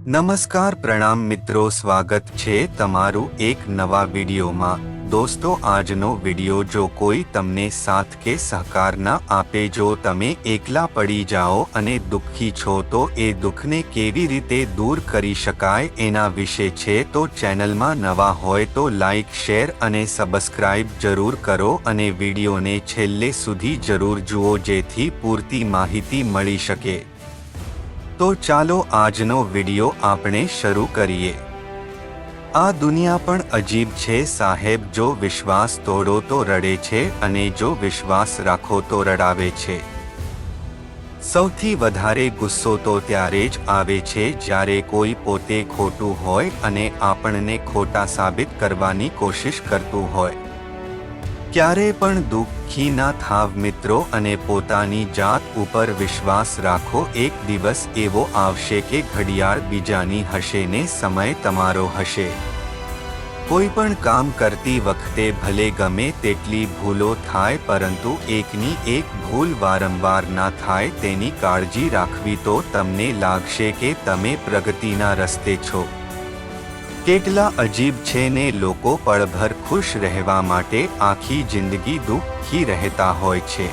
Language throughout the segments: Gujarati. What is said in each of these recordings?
નમસ્કાર પ્રણામ મિત્રો, સ્વાગત છે તમારું એક નવા વિડીયોમાં। દોસ્તો, આજનો વિડીયો જો કોઈ તમને સાથ કે સહકાર ના આપે, જો તમે એકલા પડી જાઓ અને દુઃખી છો તો એ દુઃખને કેવી રીતે દૂર કરી શકાય એના વિશે છે। તો ચેનલમાં નવા હોય તો લાઈક, શેર અને સબસ્ક્રાઇબ જરૂર કરો અને વિડીયોને છેલ્લે સુધી જરૂર જુઓ જેથી પૂરતી માહિતી મળી શકે। તો ચાલો આજનો વિડિયો આપણે શરૂ કરીએ। આ દુનિયા પણ અજીબ છે સાહેબ, જો વિશ્વાસ તોડો તો રડે છે અને જો વિશ્વાસ રાખો તો રડાવે છે। સૌથી વધારે ગુસ્સો તો ત્યારે જ આવે છે જ્યારે કોઈ પોતે ખોટું હોય અને આપણને ખોટા સાબિત કરવાની કોશિશ કરતું હોય। ક્યારે પણ દુઃખી ના થાવ મિત્રો અને પોતાની જાત ઉપર વિશ્વાસ રાખો। એક દિવસ એવો આવશે કે ઘડિયાળ બીજાની હશે ને સમય તમારો હશે। કોઈ પણ કામ કરતી વખતે ભલે ગમે તેટલી ભૂલો થાય, પરંતુ એકની એક ભૂલ વારંવાર ના થાય તેની કાળજી રાખવી તો તમને લાગશે કે તમે પ્રગતિના રસ્તે છો। કેટલા અજીબ છે ને લોકો પળભર ખુશ રહેવા માટે આખી જિંદગી દુઃખી રહેતા હોય છે।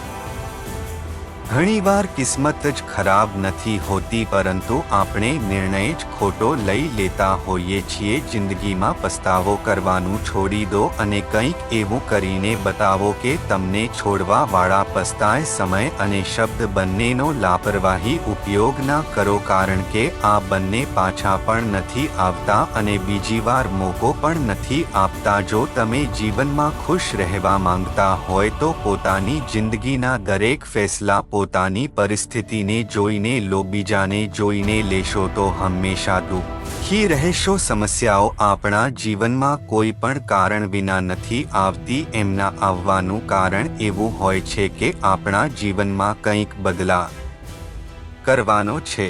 ઘણીવાર કિસ્મત જ ખરાબ નથી હોતી, પરંતુ આપણે નિર્ણય જ ખોટો લઈ લેતા હોઈએ છીએ। જિંદગીમાં પસ્તાવો કરવાનું છોડી દો અને કંઈક એવું કરીને બતાવો કે તમને છોડવા વાળા પસ્તાય। સમય અને શબ્દ બંનેનો લાપરવાહી ઉપયોગ ના કરો, કારણ કે આ બંને પાછા પણ નથી આવતા અને બીજી વાર મોકો પણ નથી આપતા। જો તમે જીવનમાં ખુશ રહેવા માંગતા હોય તો પોતાની જિંદગીના દરેક ફેસલા પોતાની પરિસ્થિતિને જોઈને લો। બીજાને જોઈને લેશો તો હંમેશા દુઃખી રહેશો। સમસ્યાઓ આપણા જીવનમાં કોઈ પણ કારણ વિના નથી આવતી, એમના આવવાનું કારણ એવું હોય છે કે આપણા જીવનમાં કંઈક બદલાવ કરવાનો છે।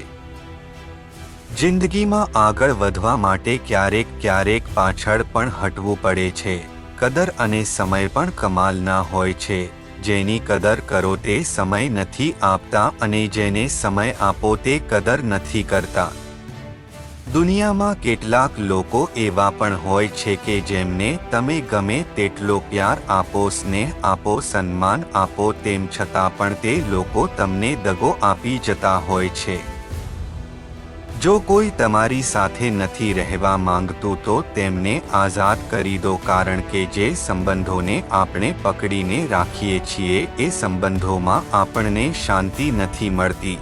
જિંદગીમાં આગળ વધવા માટે ક્યારેક પાછળ પણ હટવું પડે છે। કદર અને સમય પણ કમાલના હોય છે। જેની કદર કરો તે સમય નથી આપતા અને જેને સમય આપો તે કદર નથી કરતા। દુનિયામાં કેટલાક લોકો એવા પણ હોય છે કે જેમને તમે ગમે તેટલો પ્યાર આપો, સ્નેહ આપો, સન્માન આપો, તેમ છતાં પણ તે લોકો તમને દગો આપી જતા હોય છે। જો કોઈ તમારી સાથે નથી રહેવા માંગતું તો તેમને આઝાદ કરી દો, કારણ કે જે સંબંધોને આપણે પકડીને રાખીએ છીએ એ સંબંધોમાં આપણને શાંતિ નથી મળતી।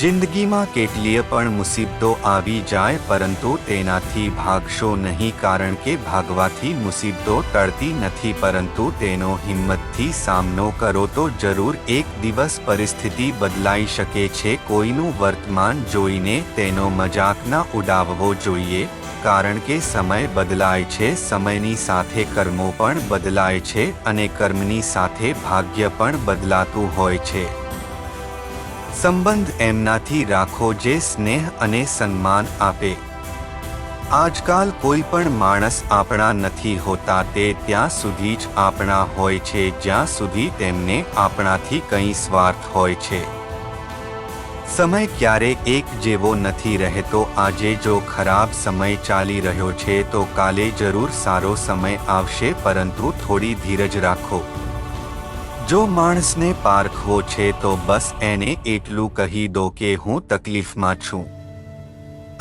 જિંદગીમાં કેટલીય પણ મુસીબતો આવી જાય, પરંતુ તેનાથી ભાગશો નહીં, કારણ કે ભાગવાથી મુસીબતો ટળતી નથી, પરંતુ તેનો હિંમતથી સામનો કરો તો જરૂર એક દિવસ પરિસ્થિતિ બદલાઈ શકે છે। કોઈનું વર્તમાન જોઈને તેનો મજાક ના ઉડાવવો જોઈએ, કારણ કે સમય બદલાય છે, સમયની સાથે કર્મો પણ બદલાય છે અને કર્મની સાથે ભાગ્ય પણ બદલાતું હોય છે। સંબંધ એમનાથી રાખો જે સ્નેહ અને સન્માન આપે। આજકાલ કોઈ પણ માણસ આપણા નથી હોતા, તે ત્યાં સુધી જ આપણા હોય છે જ્યાં સુધી તેમને આપણાથી કંઈ સ્વાર્થ હોય છે। સમય ક્યારેય એક જેવો નથી રહેતો। આજે જો ખરાબ સમય ચાલી રહ્યો છે તો કાલે જરૂર સારો સમય આવશે, પરંતુ થોડી ધીરજ રાખો। જો માણસને પારખવો છે તો બસ એને એટલું કહી દો કે હું તકલીફમાં છું।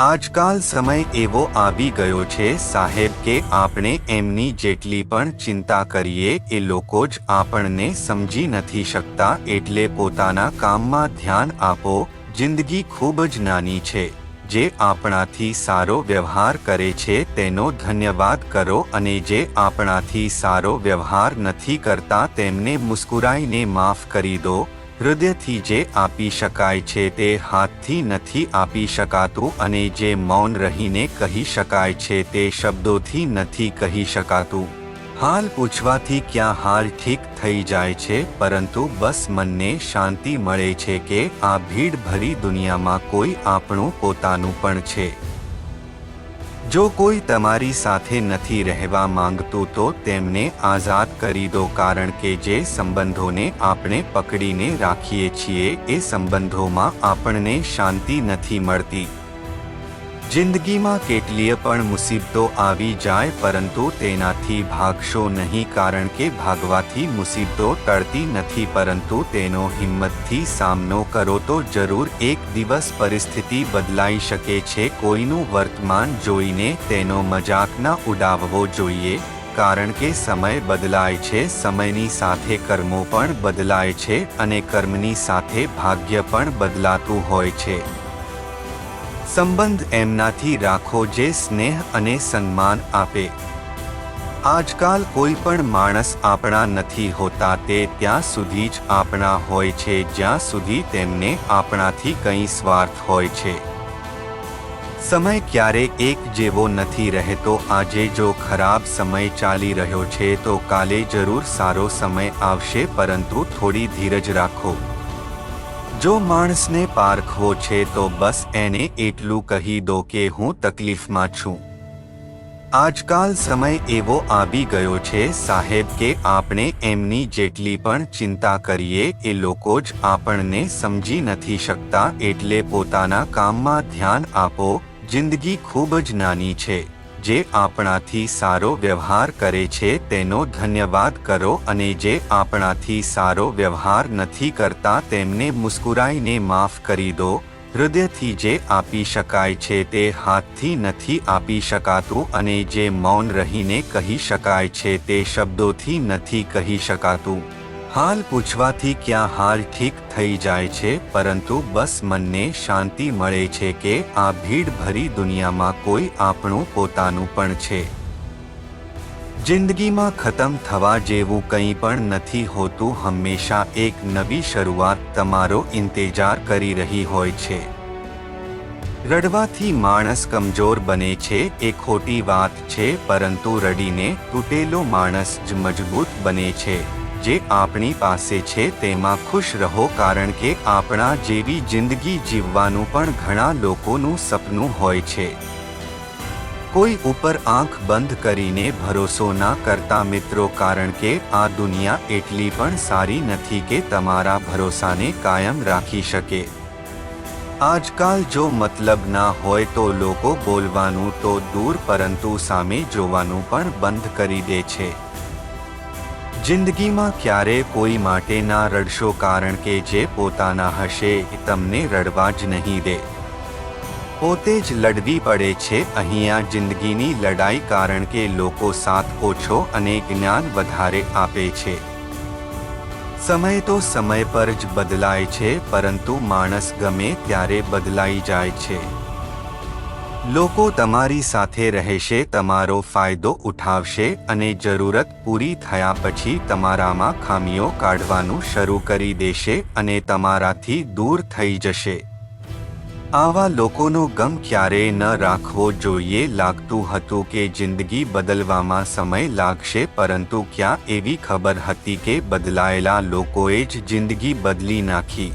આજકાલ સમય એવો આવી ગયો છે સાહેબ કે આપણે એમની જેટલી પણ ચિંતા કરીએ એ લોકો જ આપણને સમજી નથી શકતા, એટલે પોતાના કામમાં ધ્યાન આપો। જિંદગી ખૂબ જ નાની છે। જે આપણાથી સારો વ્યવહાર કરે છે તેનો ધન્યવાદ કરો અને જે આપણાથી સારો વ્યવહાર નથી કરતા તેમને મુસ્કુરાઈને માફ કરી દો। હૃદયથી જે આપી શકાય છે તે હાથથી નથી આપી શકાતું, અને જે મૌન રહીને કહી શકાય છે તે શબ્દોથી નથી કહી શકાતું। હાલ પૂછવાથી ક્યાં હાલ ઠીક થઈ જાય છે, પરંતુ બસ મનને શાંતિ મળે છે કે આ ભીડ ભરી દુનિયામાં કોઈ આપણું પોતાનું પણ છે। જો કોઈ તમારી સાથે નથી રહેવા માંગતું તો તેમને આઝાદ કરી દો, કારણ કે જે સંબંધોને આપણે પકડીને રાખીએ છીએ એ સંબંધોમાં આપણને શાંતિ નથી મળતી। જિંદગીમાં કેટલીય પણ મુસીબતો આવી જાય પરંતુ તેનાથી ભાગશો નહીં, કારણ કે ભાગવાથી મુસીબતો ટળતી નથી, પરંતુ તેનો હિંમતથી સામનો કરો તો જરૂર એક દિવસ પરિસ્થિતિ બદલાઈ શકે છે. કોઈનું વર્તમાન જોઈને તેનો મજાક ન ઉડાવવો જોઈએ, કારણ કે સમય બદલાય છે, સમયની સાથે કર્મો પણ બદલાય છે અને કર્મની સાથે ભાગ્ય પણ બદલાતું હોય છે. સંબંધ એમનાથી રાખો જે સ્નેહ અને સન્માન આપે. આજકાલ કોઈ પણ માણસ આપણા નથી હોતા, તે ત્યાં સુધી જ આપણા હોય છે જ્યાં સુધી તેમને આપણાથી કંઈ સ્વાર્થ હોય છે. સમય ક્યારેય એક જેવો નથી રહેતો. આજે જો ખરાબ સમય ચાલી રહ્યો છે તો કાલે જરૂર સારો સમય આવશે, પરંતુ થોડી ધીરજ રાખો. જો માણસને પારખવો છે તો બસ એને એટલું કહી દો કે હું તકલીફમાં છું. આજકાલ સમય એવો આવી ગયો છે સાહેબ કે આપણે એમની જેટલી પણ ચિંતા કરીએ એ લોકો જ આપણને સમજી નથી શકતા, એટલે પોતાના કામમાં ધ્યાન આપો. જિંદગી ખૂબ જ નાની છે. જે આપણાથી સારો વ્યવહાર કરે છે તેનો ધન્યવાદ કરો, અને જે આપણાથી સારો વ્યવહાર નથી કરતા તેમને મુસ્કુરાઈને માફ કરી દો. હૃદયથી જે આપી શકાય છે તે હાથથી નથી આપી શકાતું, અને જે મૌન રહીને કહી શકાય છે તે શબ્દોથી નથી કહી શકાતું. હાલ પૂછવાથી ક્યાં હાલ ઠીક થઈ જાય છે, પરંતુ બસ મનને શાંતિ મળે છે કે આ ભીડભરી દુનિયામાં કોઈ આપણું પોતાનું પણ છે. જિંદગીમાં ખતમ થવા જેવું કંઈ પણ નથી હોતું. હંમેશા એક નવી શરૂઆત તમારો ઇંતજાર કરી રહી હોય છે. રડવાથી માણસ કમજોર બને છે એ ખોટી વાત છે, પરંતુ રડીને તૂટેલો માણસ જ મજબૂત બને છે. જે આપણી પાસે છે તેમાં ખુશ રહો, કારણ કે આપણા જેવી જિંદગી જીવવાનું પણ ઘણા લોકોનું સપનું હોય છે. કોઈ ઉપર આંખ બંધ કરીને ભરોસો ના કરતા મિત્રો, કારણ કે આ દુનિયા એટલી પણ સારી નથી કે તમારા ભરોસાને કાયમ રાખી શકે. આજકાલ જો મતલબ ના હોય તો લોકો બોલવાનું તો દૂર પરંતુ સામે જોવાનું પણ બંધ કરી દે છે. જિંદગીમાં ક્યારેય કોઈ માટે ના રડશો, કારણ કે જે પોતાના હશે એ તમને રડવા જ નહીં દે. પોતે જ લડવી પડે છે અહીંયા જિંદગીની લડાઈ, કારણ કે લોકો સાથ ઓછો અને જ્ઞાન વધારે આપે છે. સમય તો સમય પર જ બદલાય છે, પરંતુ માણસ ગમે ત્યારે બદલાઈ જાય છે. લોકો તમારી સાથે રહેશે, તમારો ફાયદો ઉઠાવશે અને જરૂરત પૂરી થયા પછી તમારામાં ખામીઓ કાઢવાનું શરૂ કરી દેશે અને તમારાથી દૂર થઈ જશે. આવા લોકોનો ગમ ક્યારેય ન રાખવો જોઈએ. લાગતું હતું કે જિંદગી બદલવામાં સમય લાગશે, પરંતુ ક્યાં એવી ખબર હતી કે બદલાયેલા લોકોએ જ જિંદગી બદલી નાખી.